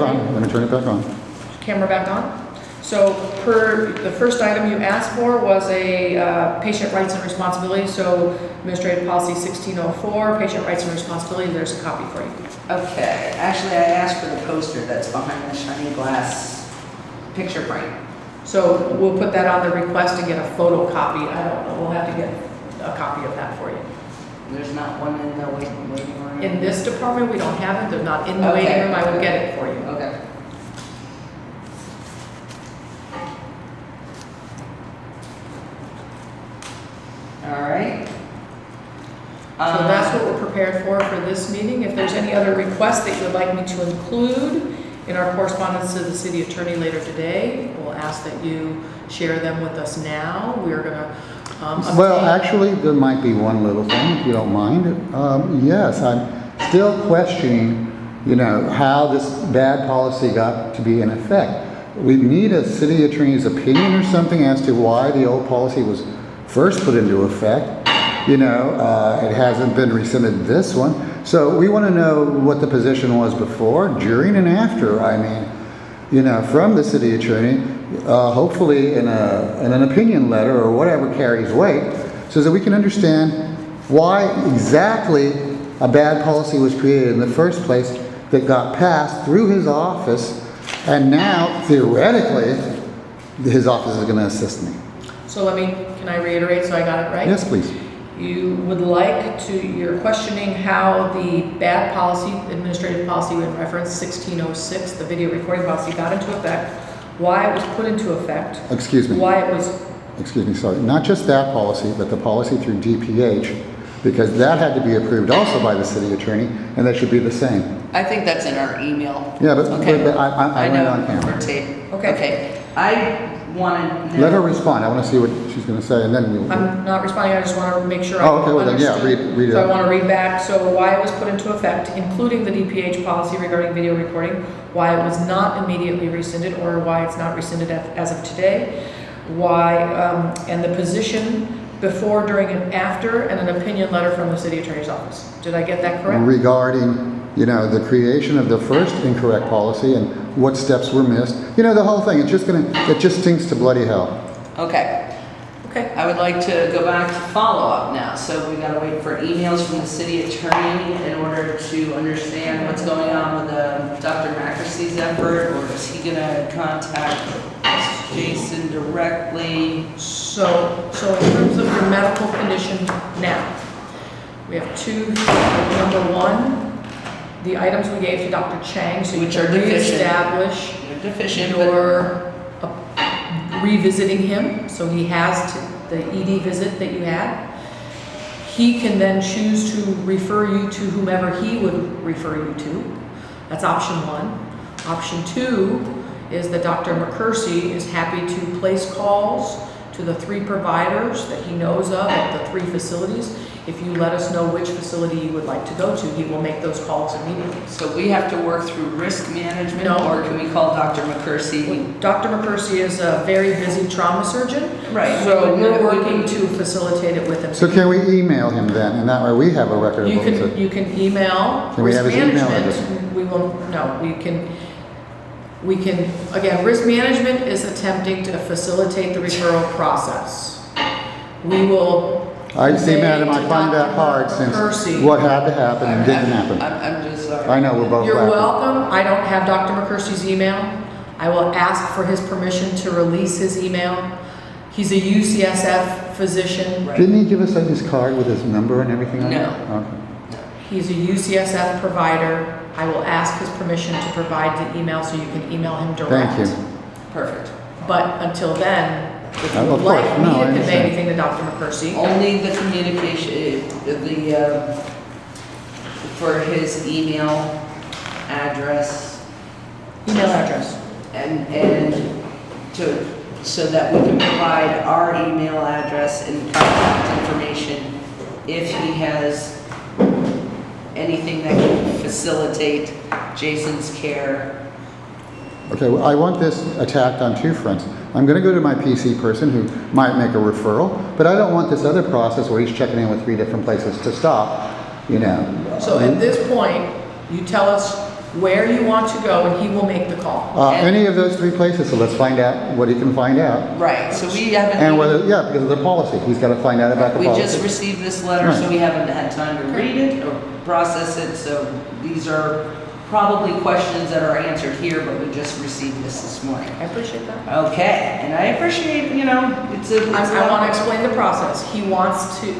Let me turn it back on. Camera back on. So per the first item you asked for was a patient rights and responsibilities. So Administrative Policy 1604, patient rights and responsibilities, there's a copy for you. Okay, actually I asked for the poster that's behind the shiny glass picture frame. So we'll put that on the request and get a photocopy. I don't know, we'll have to get a copy of that for you. There's not one in the waiting room? In this department, we don't have it. They're not in the waiting room. I will get it for you. Okay. All right. So that's what we're prepared for this meeting. If there's any other requests that you would like me to include in our correspondence to the city attorney later today, we'll ask that you share them with us now. We're going to Well, actually, there might be one little thing, if you don't mind. Yes, I'm still questioning, how this bad policy got to be in effect. We need a city attorney's opinion or something as to why the old policy was first put into effect. It hasn't been rescinded this one. So we want to know what the position was before, during, and after. I mean, from the city attorney, hopefully in an opinion letter or whatever carries weight, so that we can understand why exactly a bad policy was created in the first place that got passed through his office, and now, theoretically, his office is going to assist me. So can I reiterate so I got it right? Yes, please. You would like to, you're questioning how the bad policy, administrative policy in reference 1606, the video recording policy, got into effect, why it was put into effect. Excuse me. Why it was. Excuse me, sorry. Not just that policy, but the policy through DPH, because that had to be approved also by the city attorney, and that should be the same. I think that's in our email. Yeah, but Okay. I know, went on camera. for tape. Okay. Okay. I want to Let her respond. I want to see what she's going to say, and then we'll... I'm not responding, I just want to make sure I Oh, okay, well then, yeah, understood. read it. So I want to read back, so why it was put into effect, including the DPH policy regarding video recording, why it was not immediately rescinded, or why it's not rescinded as of today, why, and the position before, during, and after, and an opinion letter from the city attorney's office. Did I get that correct? Regarding, the creation of the first incorrect policy and what steps were missed. The whole thing, it just stinks to bloody hell. Okay. Okay. I would like to go back to follow-up now. So we got to wait for emails from the city attorney in order to understand what's going on with Dr. McCarthy's effort, or is he going to contact Jason directly? So in terms of your medical condition now, we have two. Number one, the items we gave to Dr. Chang, so Which you are can deficient. reestablish They're deficient, your revisiting him, so he has the ED visit that you had. He can then choose to refer you to whomever he would refer you to. That's option one. Option two is that Dr. McCursey is happy to place calls to the 3 providers that he knows of at the 3 facilities. If you let us know which facility you would like to go to, he will make those calls immediately. So we have to work through risk management, No. or can we call Dr. McCursey? Dr. McCursey is a very busy trauma surgeon. Right. So We we're wouldn't- working to facilitate it with him. So can we email him then, and that way we have a record of You what was can, it? you can email Can we risk have his email management. address? We will, no, we can, again, risk management is attempting to facilitate the referral process. We will. I see, convey madam, I to find that Dr. hard since McCursey. what had to happen and didn't happen. I'm just sorry. I know, we're both You're laughing. welcome. I don't have Dr. McCursey's email. I will ask for his permission to release his email. He's a UCSF physician. Right. Didn't he give us his card with his number and everything on it? No. Okay. He's a UCSF provider. I will ask his permission to provide the email so you can email him direct. Thank you. Perfect. But until then, if Of you'd course. like me No, I to convey understand. anything to Dr. McCursey, Only the communication, for his email address email address. and so that we can provide our email address and contact information if he has anything that can facilitate Jason's care. Okay, well, I want this attacked on 2 fronts. I'm going to go to my PC person who might make a referral, but I don't want this other process where he's checking in with 3 different places to stop, So at this point, you tell us where you want to go, and he will make the call. Any of those 3 places, so let's find out what he can find out. Right, so we haven't. And whether, yeah, because of the policy, he's got to find out about the We policy. just received this letter, so we haven't had time to read it or process it, so these are probably questions that are answered here, but we just received this morning. I appreciate that. Okay, and I appreciate, you know, I want to explain the process. He wants to,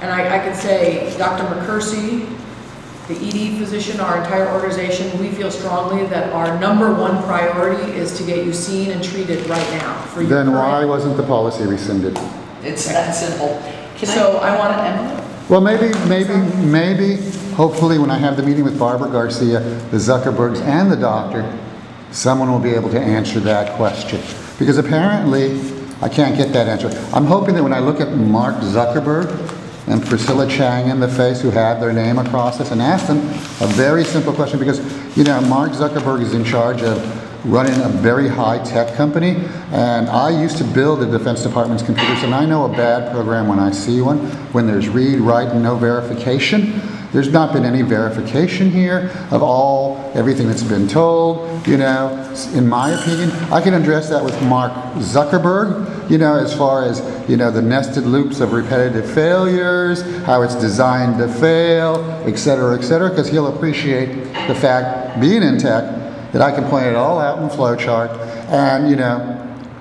and I could say, Dr. McCursey, the ED physician, our entire organization, we feel strongly that our #1 priority is to get you seen and treated right now. For your Then why current- wasn't the policy rescinded? It's that simple. So I want to, Well, maybe, hopefully when I have the meeting with Barbara Garcia, the Zuckerbergs and the doctor, someone will be able to answer that question. Because apparently, I can't get that answer. I'm hoping that when I look at Mark Zuckerberg and Priscilla Chang in the face, who have their name across this, and ask them a very simple question, because, you know, Mark Zuckerberg is in charge of running a very high-tech company, and I used to build the Defense Department's computers, and I know a bad program when I see one, when there's read, write, and no verification. There's not been any verification here of everything that's been told. You know, in my opinion, I can address that with Mark Zuckerberg, you know, as far as, you know, the nested loops of repetitive failures, how it's designed to fail, et cetera, because he'll appreciate the fact, being in tech, that I can point it all out in flowchart. And, you know,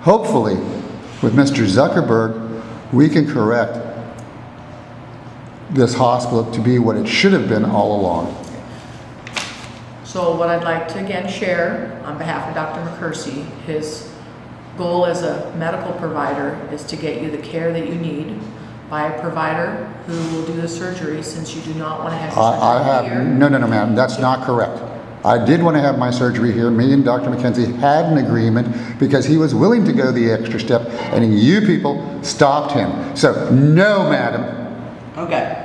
hopefully, with Mr. Zuckerberg, we can correct this hospital to be what it should have been all along. so what I'd like to again share on behalf of Dr. McCursey, his goal as a medical provider is to get you the care that you need by a provider who will do the surgery, since you do not want to have your I surgery have, here. no, ma'am, that's not correct. I did want to have my surgery here. Me and Dr. McKenzie had an agreement because he was willing to go the extra step, and you people stopped him. So, no, madam. Okay.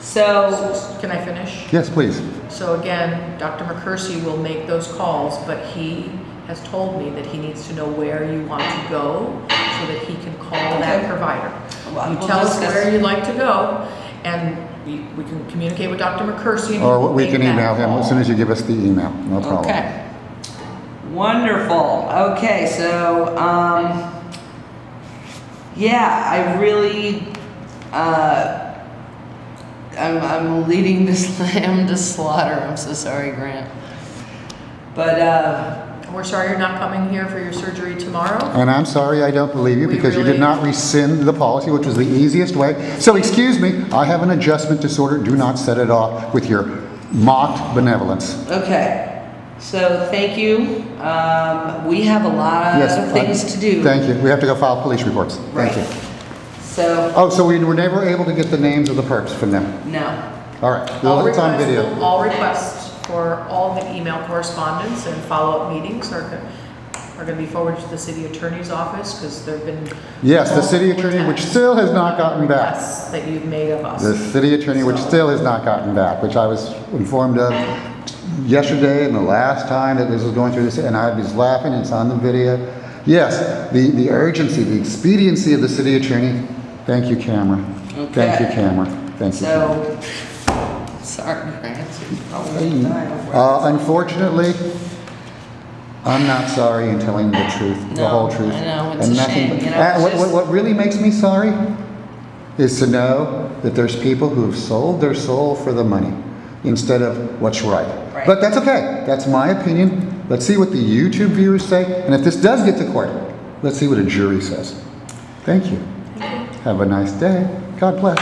So, Can I finish? Yes, please. So again, Dr. McCursey will make those calls, but he has told me that he needs to know where you want to go so that he can call that Okay. provider. Well, You we'll tell us discuss- where you'd like to go, and we can communicate with Dr. McCursey. and he Or will we make can that email him call. as soon as you give us the email. No problem. okay. Wonderful. Okay, so, yeah, I really, I'm leading this lamb to slaughter. I'm so sorry, Grant. But, We're sorry you're not coming here for your surgery tomorrow. And I'm sorry I don't believe you We because you really- did not rescind the policy, which was the easiest way. So excuse me, I have an adjustment disorder. Do not set it off with your mocked benevolence. okay. So, thank you. We have a lot Yes, of things to do. Thank you. We have to go file police reports. Thank Right. you. So, Oh, so we were never able to get the names of the perps from them? no. All right, well, it's on video. All requests for all the email correspondence and follow-up meetings are going to be forwarded to the city attorney's office, because there have been. Yes, the city multiple attorney, which attempts still has not gotten back. requests that you've made of us. The city attorney, which still has not gotten back, which I was informed of yesterday and the last time that this was going through this, and I was laughing, it's on the video. Yes, the urgency, the expediency of the city attorney. Thank you, camera. Thank you, Okay. camera. Thank you. camera. So, sorry, Grant. You're probably dying over it. Unfortunately, I'm not sorry in telling the truth, the No, whole truth. I know, it's And a nothing shame, but- you know, it's just- what really makes me sorry is to know that there's people who have sold their soul for the money instead of what's right. Right. But that's okay. That's my opinion. Let's see what the YouTube viewers say. And if this does get to court, let's see what a jury says. Thank you. Have a nice day. God bless.